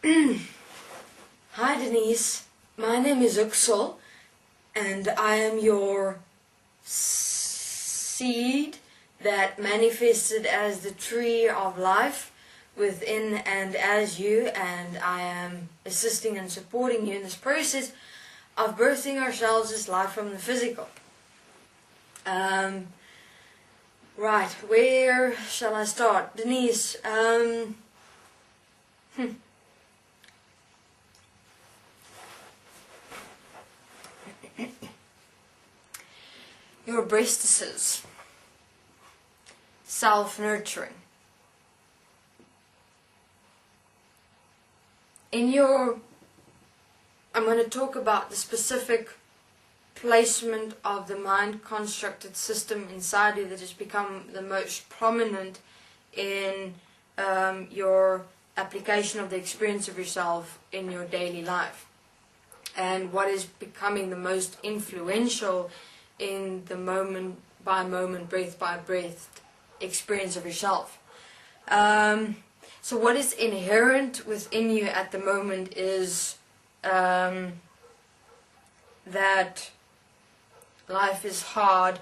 Hi Denise, my name is Uxel and I am your seed that manifested as the tree of life within and as you, and I am assisting and supporting you in this process of birthing ourselves as life from the physical. Right, where shall I start? Denise, your breastises, self-nurturing. I'm going to talk about the specific placement of the mind-constructed system inside you that has become the most prominent in your application of the experience of yourself in your daily life, and what is becoming the most influential in the moment by moment, breath by breath experience of yourself. So what is inherent within you at the moment is that life is hard,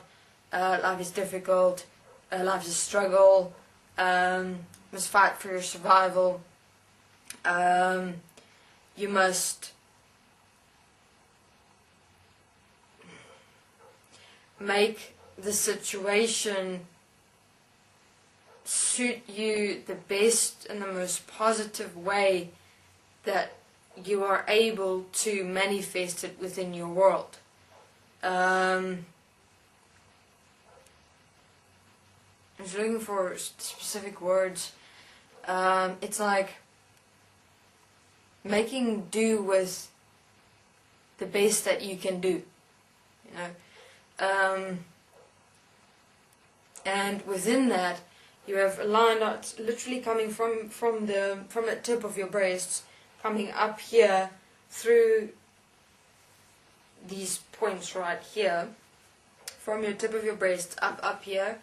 life is difficult, life is a struggle, must fight for your survival, you must make the situation suit you the best and the most positive way that you are able to manifest it within your world. I was looking for specific words. It's like making do with the best that you can do, you know. And within that, you have a line that's literally coming from the tip of your breasts, coming up here through these points right here, from your tip of your breast up here,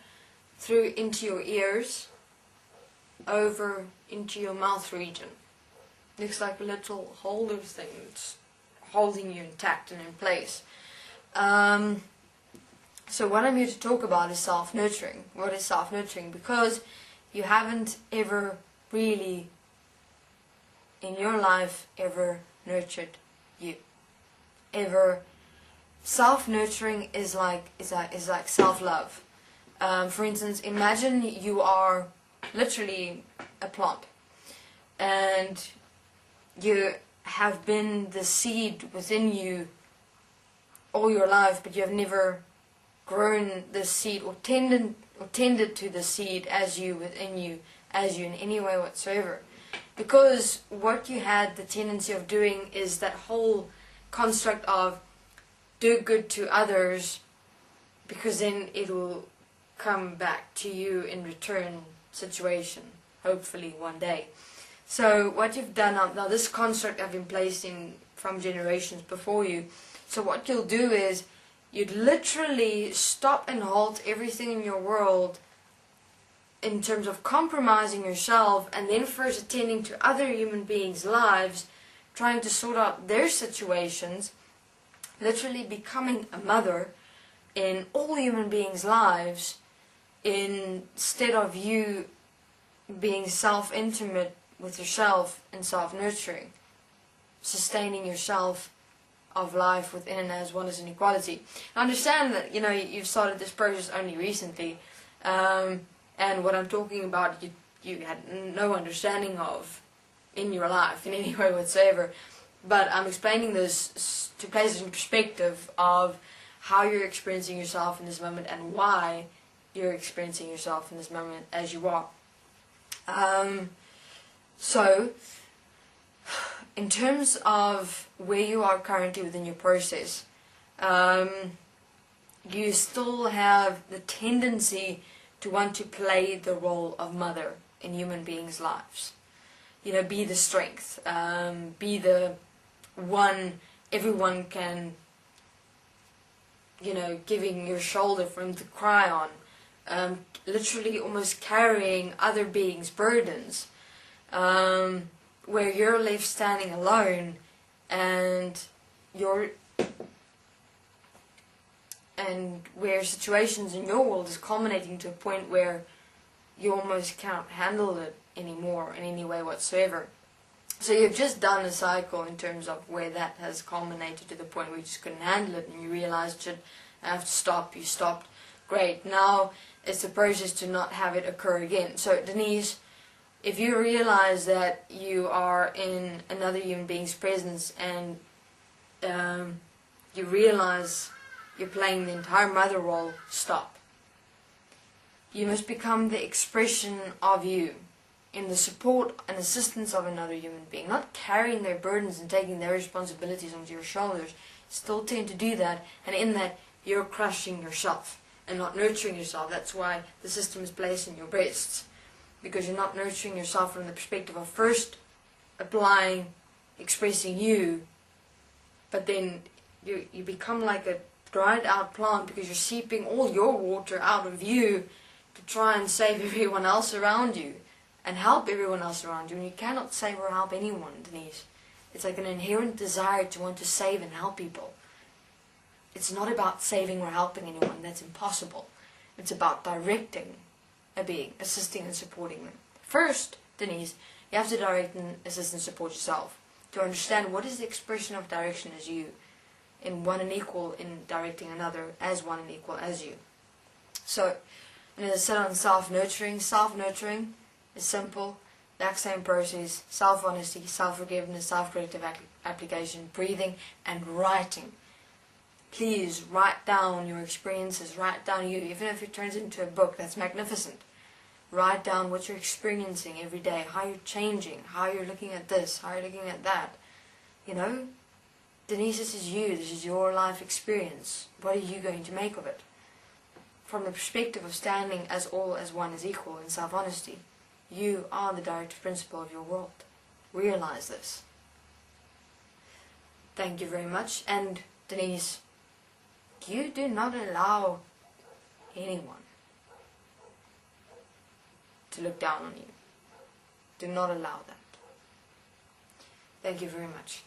through into your ears, over into your mouth region. Looks like a little holder thing that's holding you intact and in place. So what I'm here to talk about is self-nurturing. What is self-nurturing? Because you haven't ever really, in your life, ever nurtured you. Ever. Self-nurturing is like self-love. For instance, imagine you are literally a plant, and you have been the seed within you all your life, but you have never grown the seed or tended to the seed as you within you, as you in any way whatsoever. Because what you had the tendency of doing is that whole construct of do good to others, because then it will come back to you in return situation, hopefully one day. So what you've done now, this construct have been placed in from generations before you. So what you'll do is you'd literally stop and halt everything in your world in terms of compromising yourself, and then first attending to other human beings' lives, trying to sort out their situations, literally becoming a mother in all human beings' lives, instead of you being self-intimate with yourself and self-nurturing, sustaining yourself of life within and as one as an equality. I understand that you've started this process only recently, and what I'm talking about you had no understanding of in your life in any way whatsoever. But I'm explaining this to place it in perspective of how you're experiencing yourself in this moment and why you're experiencing yourself in this moment as you are. So, in terms of where you are currently within your process, you still have the tendency to want to play the role of mother in human beings' lives. Be the strength, be the one everyone can, giving your shoulder for them to cry on, literally almost carrying other beings' burdens, where you're left standing alone, and where situations in your world is culminating to a point where you almost can't handle it anymore in any way whatsoever. So you've just done a cycle in terms of where that has culminated to the point where you just couldn't handle it, and you realized, shit, I have to stop. You stopped. Great. Now it's the process to not have it occur again. So Denise, if you realize that you are in another human being's presence, and you realize you're playing the entire mother role, stop. You must become the expression of you in the support and assistance of another human being, not carrying their burdens and taking their responsibilities onto your shoulders. Still tend to do that, and in that you're crushing yourself and not nurturing yourself. That's why the system is placed in your breasts, because you're not nurturing yourself from the perspective of first applying, expressing you, but then you become like a dried out plant, because you're seeping all your water out of you to try and save everyone else around you and help everyone else around you. And you cannot save or help anyone, Denise. It's like an inherent desire to want to save and help people. It's not about saving or helping anyone. That's impossible. It's about directing a being, assisting and supporting them. First, Denise, you have to direct and assist and support yourself to understand what is the expression of direction as you, in one and equal in directing another as one and equal as you. So, and as I said on self-nurturing is simple, the exact same process: self-honesty, self-forgiveness, self-corrective application, breathing, and writing. Please write down your experiences, write down you, even if it turns into a book, that's magnificent. Write down what you're experiencing every day, how you're changing, how you're looking at this, how you're looking at that. You know, Denise, this is you, this is your life experience. What are you going to make of it? From the perspective of standing as all as one is equal in self-honesty, you are the directive principle of your world. Realize this. Thank you very much. And Denise, you do not allow anyone to look down on you. Do not allow that. Thank you very much.